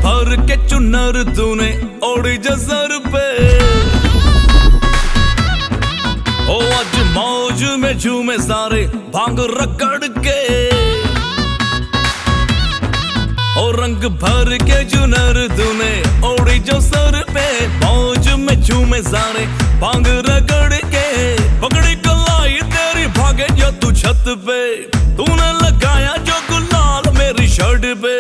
भर के चुनर तूने ओढ़ी जसर पे, ओ आज मौज में झूमे सारे भांग रगड़ के। ओ रंग भर के चुनर तूने ओढ़ी जो सर पे, मौज में झूमे सारे भांग रगड़ के। पकड़ी कलाई तेरी भागे जो तू छत पे, तूने लगाया जो गुलाल मेरी शर्ट पे।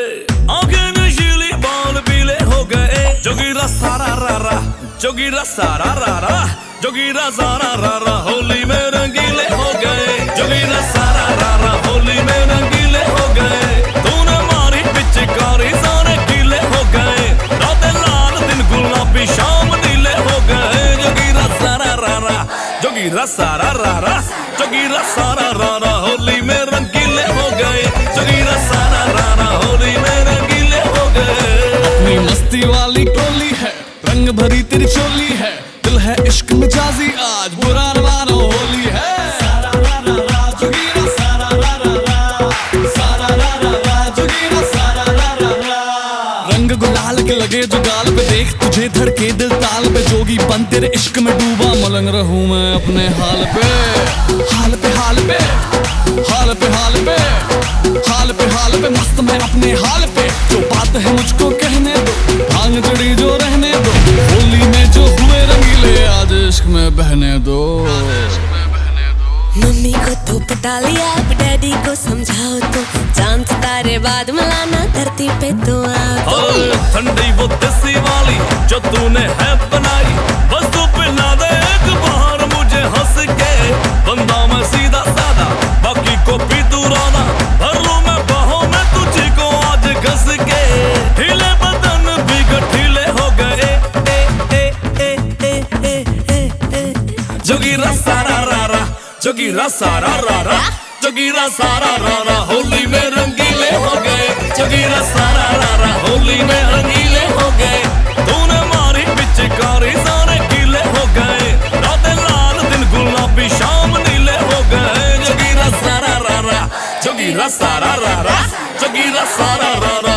आंखें नशीली बाल पीले हो गए, जोगीरा सारा रारा, जोगीरा सारा रारा, जोगीरा सारा रारा, होली में रंगीले हो गए। जोगीरा सारा रारा, होली में रंगीले हो गए। तूने मारी पिचकारी सारे गीले हो गए, रातें लाल दिन गुलाबी शाम नीले हो गए। जोगीरा सारा रारा, जोगीरा सारा रारा, जोगीरा सारा रारा, होली में रंगीले हो गए। जोगीरा सारा रारा, होली में रंगीले हो गए। अपनी मस्ती वाली टोली है, रंग भरी तेरी चोली है, दिल है इश्क मिजाजी आज बुरा न मानो होली है। सारा रा रा रा, जोगीरा सारा रा रा रा, सारा रा रा रा, जोगीरा सारा रा रा रा। रंग गुलाल के लगे जो गाल पे, देख तुझे धड़के दिल ताल पे। जोगी बन तेरे इश्क में डूबा, मलंग रहूं मैं अपने हाल पे। हाल पे हाल पे, हाल पे हाल पे, हाल पे हाल पे, मस्त मैं अपने हाल पे। जो बात है मुझको कहने दो, भांग चढ़ी जो रहने दो। होली में जो हुए रंगीले आज इश्क में बहने दो। मम्मी को तो पटा लिया, अब डैडी को समझाओ तो। चांद सितारे बाद मिलाना धरती पे तो आओ। ठंडी वो देसी वाली जो तूने है बनाई, बस तू पिला दे एक बार मुझे हंस के। बंदा मैं सीधा सादा, बाकी को भी तू राना, भर लूं मैं बाहों में तुझी को आज घस के। ढीले बदन भी गठीले हो गए, जोगीरा सारा रारा, जोगीरा सारा रारा, जोगीरा सारा रारा, होली में रंगीले हो गए। जोगीरा सारा रारा, होली में रंगीले हो गए। तूने मारी पिचकारी सारे गीले हो गए, रातें लाल दिन गुलाबी शाम नीले हो गए। जोगीरा सारा रारा, जोगीरा सारा रारा, जोगीरा सारा रारा,